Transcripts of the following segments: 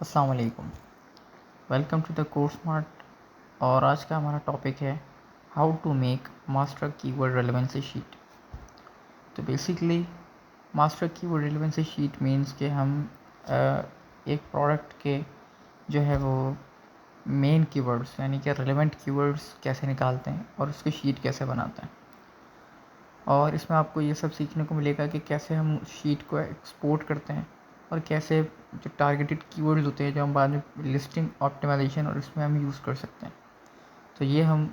अस्सलाम वालेकुम। Welcome to the course smart. और आज का हमारा टॉपिक है how to make master keyword relevancy sheet. तो basically master keyword relevancy sheet means कि हम एक प्रोडक्ट के जो है वो मेन कीवर्ड्स यानी कि रेलेवेंट कीवर्ड्स कैसे निकालते हैं और उसकी शीट कैसे बनाते हैं। और इसमें आपको ये सब सीखने को मिलेगा कि कैसे हम उस शीट को एक्सपोर्ट करते हैं और कैसे जो टारगेटेड कीवर्ड्स होते हैं जो हम बाद में लिस्टिंग ऑप्टिमाइजेशन और इसमें हम यूज़ कर सकते हैं। तो ये हम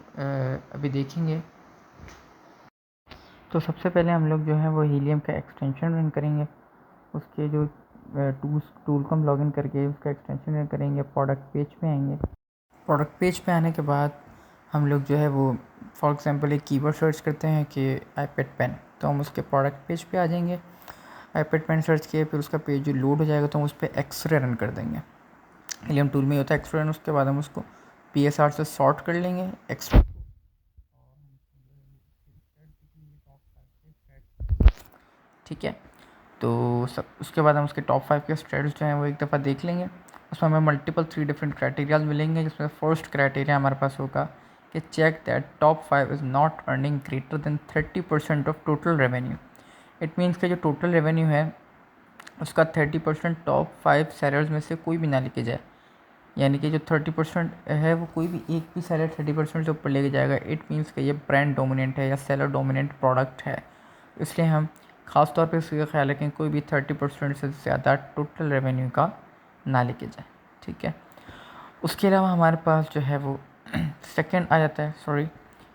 अभी देखेंगे। तो सबसे पहले हम लोग जो है वो हीलियम का एक्सटेंशन रन करेंगे। उसके जो टूल को हम लॉगिन करके उसका एक्सटेंशन रन करेंगे। प्रोडक्ट पेज पे आएंगे। प्रोडक्ट पेज पे आने के बाद हम लोग जो है वो फॉर एग्जांपल एक कीवर्ड सर्च करते हैं कि आईपैड पेन, तो हम उसके प्रोडक्ट पेज पे आ जाएंगे। आईपैड पेन सर्च किए फिर उसका पेज जो लोड हो जाएगा तो हम उस पर एक्सरे रन कर देंगे। हीलियम टूल में होता है एक्सरे रन। उसके बाद हम उसको PSR से सॉर्ट कर लेंगे एक्सरे। ठीक है। तो सब उसके बाद हम उसके टॉप 5 के स्ट्रेट्स जो हैं वो एक दफ़ा देख लेंगे। उसमें हमें मल्टीपल 3 डिफरेंट क्राइटेरियाज मिलेंगे, जिसमें फर्स्ट क्राइटेरिया हमारे पास होगा कि check that top 5 is not earning greater than 30% of total revenue. It means के जो टोटल रेवेन्यू है उसका 30% टॉप 5 सेलर्स में से कोई भी ना लेके जाए। यानी कि जो 30% है वो कोई भी एक भी सेलर 30% से ऊपर लेके जाएगा। इट मीन्स कि ये ब्रांड डोमिनेंट है या सेलर डोमिनेंट प्रोडक्ट है। इसलिए हम ख़ास तौर पे इसका ख्याल रखें कोई भी 30% से ज़्यादा टोटल रेवेन्यू का ना लेके जाए। ठीक है। उसके अलावा हमारे पास जो है वो सेकंड आ जाता है, सॉरी,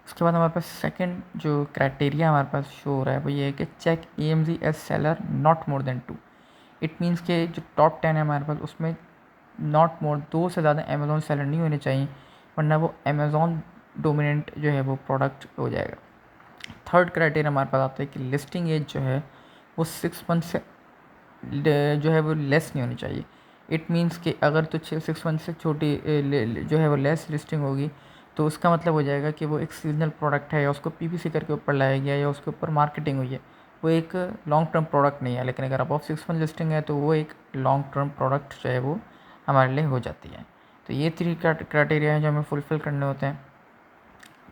उसके बाद हमारे पास सेकंड जो क्राइटेरिया हमारे पास शो हो रहा है वो ये है कि check AMZ as seller not more than 2। It means के जो टॉप 10 है हमारे पास उसमें नॉट मोर 2 से ज़्यादा अमेज़ॉन सेलर नहीं होने चाहिए, वरना वो अमेज़ॉन डोमिनेंट जो है वो प्रोडक्ट हो जाएगा। थर्ड क्राइटेरिया हमारे पास आता है कि लिस्टिंग एज जो है वो 6 मंथ से जो है वो लेस नहीं होनी चाहिए। इट मीन्स कि अगर तो 6 मंथ से छोटी जो है वो लेस लिस्टिंग होगी तो उसका मतलब हो जाएगा कि वो एक सीजनल प्रोडक्ट है या उसको PPC करके ऊपर लाया गया या उसके ऊपर मार्केटिंग हुई है, वो एक लॉन्ग टर्म प्रोडक्ट नहीं है। लेकिन अगर अबव 6 मंथ लिस्टिंग है तो वो एक लॉन्ग टर्म प्रोडक्ट जो है वो हमारे लिए हो जाती है। तो ये 3 क्राइटेरिया हैं जो हमें फुलफ़िल करने होते हैं।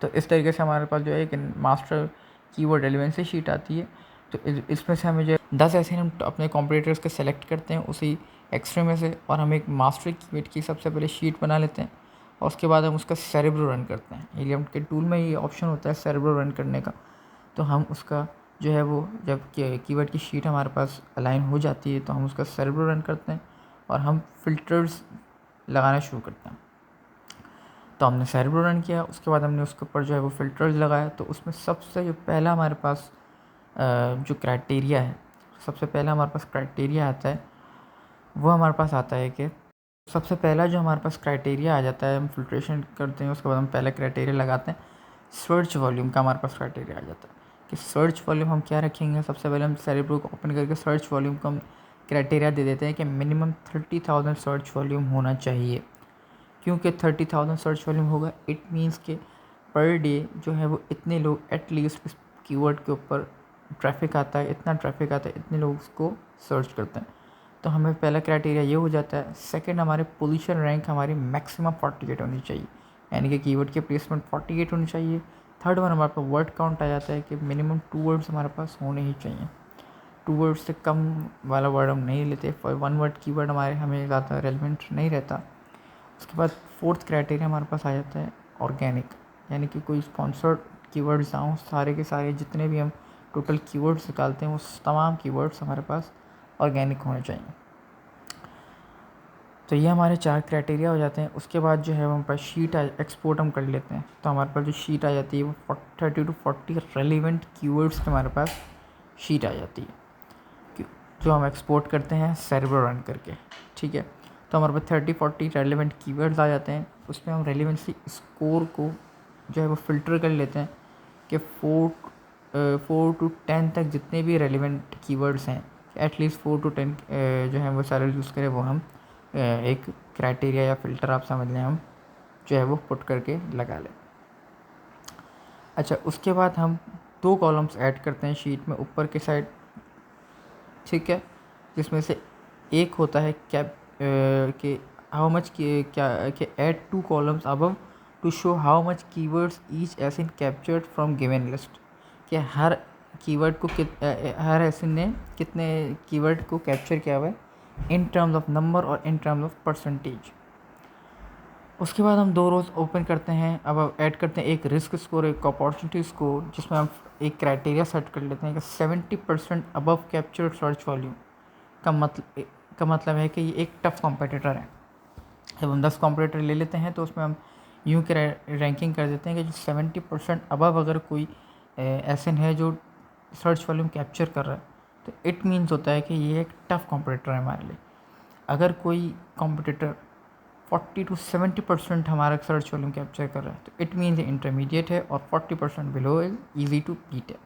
तो इस तरीके से हमारे पास जो है एक मास्टर कीवर्ड रेलेवेंसी शीट आती है। तो इसमें से हमें जो 10 ऐसे हम अपने कॉम्पिटिटर्स के सेलेक्ट करते हैं उसी एक्सरे में से, और हम एक मास्टर कीवर्ड की सबसे पहले शीट बना लेते हैं और उसके बाद हम उसका सेरेब्रो रन करते हैं। हीलियम के टूल में ये ऑप्शन होता है सेरेब्रो रन करने का। तो हम उसका जो है वो जब कीवर्ड की शीट हमारे पास अलाइन हो जाती है तो हम उसका सेरेब्रो रन करते हैं और हम फ़िल्टर्स लगाना शुरू करते हैं। तो हमने सेरेब्रो रन किया, उसके बाद हमने उसके ऊपर जो है वो फ़िल्टर्स लगाया। तो उसमें सबसे जो पहला हमारे पास जो क्राइटेरिया है, सबसे पहला हमारे पास क्राइटेरिया आता है वो हमारे पास आता है कि सबसे पहला जो हमारे पास क्राइटेरिया आ जाता है, हम फ़िल्ट्रेशन करते हैं उसके बाद हम पहला क्राइटेरिया लगाते हैं सर्च वॉल्यूम का। हमारे पास क्राइटेरिया आ जाता है कि सर्च वॉल्यूम हम क्या रखेंगे। सबसे पहले हम सेरेब्रो को ओपन करके सर्च वॉल्यूम को हम क्राइटेरिया दे देते हैं कि मिनिमम 30,000 सर्च वॉल्यूम होना चाहिए। क्योंकि 30,000 सर्च वॉल्यूम होगा इट मीन्स के पर डे जो है वो इतने लोग एटलीस्ट इस कीवर्ड के ऊपर ट्रैफिक आता है, इतना ट्रैफिक आता है, इतने लोग उसको सर्च करते हैं। तो हमें पहला क्राइटेरिया ये हो जाता है। सेकंड, हमारे पोजीशन रैंक हमारी मैक्सिमम 48 होनी चाहिए, यानी कि कीवर्ड की प्लेसमेंट 48 होनी चाहिए। थर्ड वन हमारे पास वर्ड काउंट आ जाता है कि मिनिमम 2 वर्ड्स हमारे पास होने ही चाहिए। 2 वर्ड से कम वाला वर्ड हम नहीं लेते। 1 वर्ड कीवर्ड हमारे हमें ज़्यादा रेलिवेंट नहीं रहता। उसके बाद फोर्थ क्राइटेरिया हमारे पास आ जाता है ऑर्गेनिक, यानी कि कोई स्पॉन्सर्ड कीवर्ड्स ना हो। सारे के सारे जितने भी हम टोटल कीवर्ड्स निकालते हैं वो तमाम कीवर्ड्स हमारे पास ऑर्गेनिक होने चाहिए। तो ये हमारे 4 क्राइटेरिया हो जाते हैं। उसके बाद जो है हमारे पास शीट एक्सपोर्ट हम कर लेते हैं। तो हमारे पास जो शीट आ जाती है वो 30 to 40 रेलिवेंट कीवर्ड्स की हमारे पास शीट आ जाती है जो हम एक्सपोर्ट करते हैं सेरेब्रो रन करके। ठीक है। तो हमारे पास 30-40 रेलिवेंट कीवर्ड्स आ जाते हैं। उसमें हम रेलिवेंसी स्कोर को जो है वो फ़िल्टर कर लेते हैं कि 4 to 10 तक जितने भी रेलिवेंट कीवर्ड्स हैं एटलीस्ट 4 to 10 जो है वो सारे यूज़ करें। वो हम एक क्राइटेरिया या फ़िल्टर आप समझ लें, हम जो है वो पुट करके लगा लें। अच्छा, उसके बाद हम 2 कॉलम्स ऐड करते हैं शीट में ऊपर के साइड। ठीक है। जिसमें से एक होता है कि हाउ मच क्या कि add 2 columns above to show how much keywords each ASIN captured from given list, कि हर कीवर्ड को हर एसिन ने कितने कीवर्ड को कैप्चर किया हुआ है इन टर्म्स ऑफ नंबर और इन टर्म्स ऑफ परसेंटेज। उसके बाद हम 2 रोज़ ओपन करते हैं। अब ऐड करते हैं एक रिस्क स्कोर, एक अपॉर्चुनिटी स्कोर, जिसमें हम एक क्राइटेरिया सेट कर लेते हैं कि 70% अबव कैप्चर्ड सर्च वॉल्यूम का मतलब है कि ये एक टफ कॉम्पिटिटर है। जब हम 10 कॉम्पिटिटर ले लेते हैं तो उसमें हम यूँ की रैंकिंग कर देते हैं कि जो 70% अबव अगर कोई एसन है जो सर्च वॉल्यूम कैप्चर कर रहा है तो इट मीन्स होता है कि ये एक टफ कॉम्पिटिटर है हमारे लिए। अगर कोई कॉम्पिटिटर 40 to 70% हमारा सर्च वॉल्यूम कैप्चर कर रहा है तो इट मीन्स इंटरमीडिएट है, और 40% below is easy to beat है।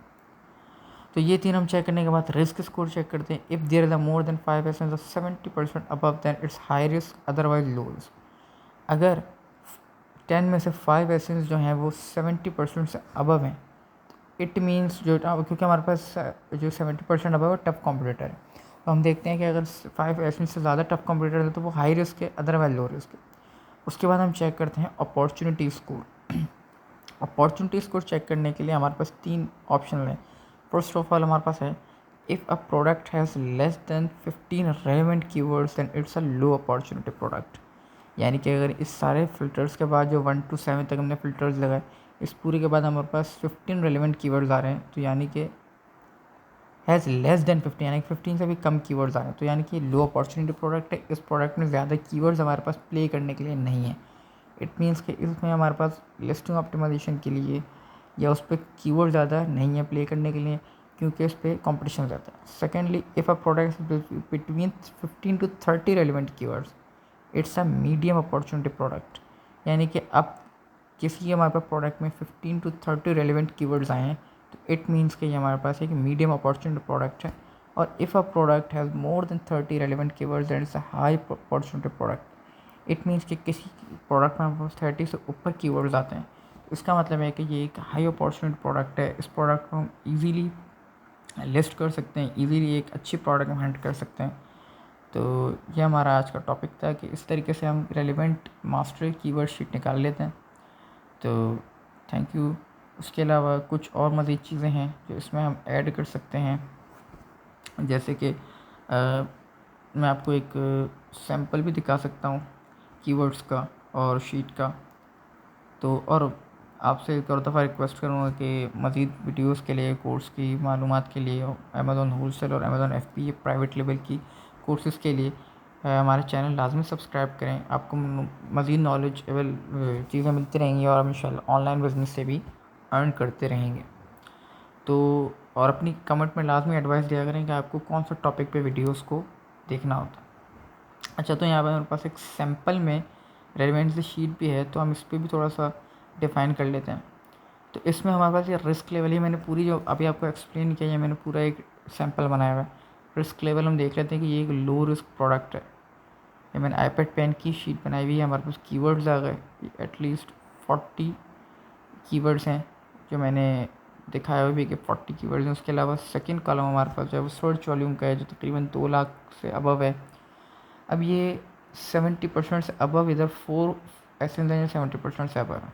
तो ये 3 हम चेक करने के बाद रिस्क स्कोर चेक करते हैं। If there is a more than 5 ASINs of 70% above then it's high risk otherwise low risk. अगर 10 में से 5 एसेंस जो हैं वो 70% से अबव हैं तो इट मीन्स जो, क्योंकि हमारे पास जो 70% अबव है टफ कॉम्पिटिटर है, तो हम देखते हैं कि अगर 5 एसेंस से ज़्यादा टफ कॉम्पिटिटर है तो वो हाई रिस्क है अदरवाइज लो रिस्क है। उसके बाद हम चेक करते हैं opportunity score. Opportunity score check करने के लिए हमारे पास 3 ऑप्शन हैं। फर्स्ट ऑफ ऑल हमारे पास है if a product has less than 15 relevant keywords then it's a low opportunity product. यानी कि अगर इस सारे फ़िल्टर्स के बाद जो 1 to 7 तक हमने फ़िल्टर्स लगाए, इस पूरे के बाद हमारे पास 15 रेलेवेंट कीवर्ड्स आ रहे हैं, तो यानी कि हैज़ लेस देन 15, यानी कि 15 से भी कम कीवर्ड्स आ रहे हैं, तो यानी कि लो अपॉर्चुनिटी प्रोडक्ट है। इस प्रोडक्ट में ज़्यादा कीवर्ड्स हमारे पास प्ले करने के लिए नहीं है। इट मीन्स कि इसमें हमारे पास लिस्टिंग ऑप्टिमाइजेशन के लिए या उस पर कीवर्ड ज़्यादा नहीं है प्ले करने के लिए, क्योंकि उस पर कॉम्पिटिशन ज़्यादा है। Secondly, if a product between 15 to 30 relevant keywords it's a medium opportunity product. यानी कि अब किसी हमारे पास प्रोडक्ट में 15 to 30 रेलिवेंट कीवर्ड्स आए हैं तो इट मीन्स कि ये हमारे पास एक मीडियम अपॉर्चुनिटी प्रोडक्ट है। और if a product has more than 30 relevant keywords that is a high opportunity product. It means कि किसी प्रोडक्ट में हमारे पास 30 से ऊपर कीवर्ड्स आते हैं, इसका मतलब है कि ये एक हाई अपॉर्चुनिटी प्रोडक्ट है। इस प्रोडक्ट को हम ईज़िली लिस्ट कर सकते हैं, ईज़िली एक अच्छी प्रोडक्ट हम हंट कर सकते हैं। तो ये हमारा आज का टॉपिक था कि इस तरीके से हम रेलिवेंट मास्टर कीवर्ड शीट निकाल लेते हैं। तो थैंक यू। उसके अलावा कुछ और मज़ीद चीज़ें हैं जो इसमें हम ऐड कर सकते हैं, जैसे कि मैं आपको एक सैम्पल भी दिखा सकता हूँ कीवर्ड्स का और शीट का। तो और आपसे एक और दफ़ा रिक्वेस्ट करूँगा कि मज़ीद वीडियोस के लिए, कोर्स की मालूमात के लिए, अमेज़ॉन होलसेल और अमेज़ॉन FBA प्राइवेट लेवल की कोर्सेज़ के लिए हमारे चैनल लाजमी सब्सक्राइब करें। आपको मज़ीद नॉलेजेबल चीज़ें मिलती रहेंगी और हम इंशाल्लाह ऑनलाइन बिजनेस से भी अर्न करते रहेंगे। तो और अपनी कमेंट में लाजमी एडवाइस दिया करें कि आपको कौन सा टॉपिक पे वीडियोस को देखना होता है। अच्छा, तो यहाँ पर मेरे पास एक सैम्पल में रेलेवेंसी शीट भी है, तो हम इस पर भी थोड़ा सा डिफ़ाइन कर लेते हैं। तो इसमें हमारे पास ये रिस्क लेवल ही मैंने पूरी जो अभी आपको एक्सप्लेन किया है, मैंने पूरा एक सैम्पल बनाया हुआ है। रिस्क लेवल हम देख लेते हैं कि ये एक लो रिस्क प्रोडक्ट है। ये मैंने आईपैड पेन की शीट बनाई हुई है। हमारे पास कीवर्ड्स आ गए, एटलीस्ट 40 कीवर्ड्स हैं जो मैंने दिखाया हुआ भी कि 40 कीवर्ड्स हैं। उसके अलावा सेकंड कॉलम हमारे पास जो है वो सर्च वॉल्यूम का है, जो तकरीबन 2 लाख से अबव है। अब ये 70% से अबव इधर 4 एसेंस हैं, 70% से अबव है।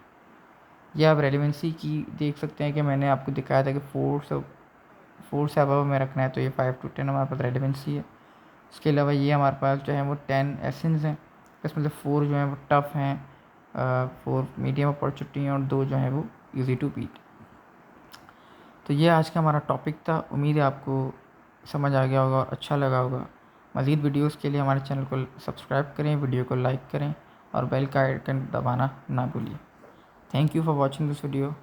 ये आप रेलेवेंसी की देख सकते हैं कि मैंने आपको दिखाया था कि 4 से अबव में रखना है, तो ये 5 to 10 हमारे पास रेलेवेंसी है। उसके अलावा ये हमारे पास जो है वो 10 एसेंस हैं, इसमें से 4 जो हैं वो टफ़ हैं, 4 मीडियम अपॉर्चुनिटी हैं और 2 जो हैं वो ईजी टू बीट। तो ये आज का हमारा टॉपिक था। उम्मीद है आपको समझ आ गया होगा और अच्छा लगा होगा। मज़ीद वीडियोस के लिए हमारे चैनल को सब्सक्राइब करें, वीडियो को लाइक करें और बेल का आइकन दबाना ना भूलिए। Thank you for watching this video.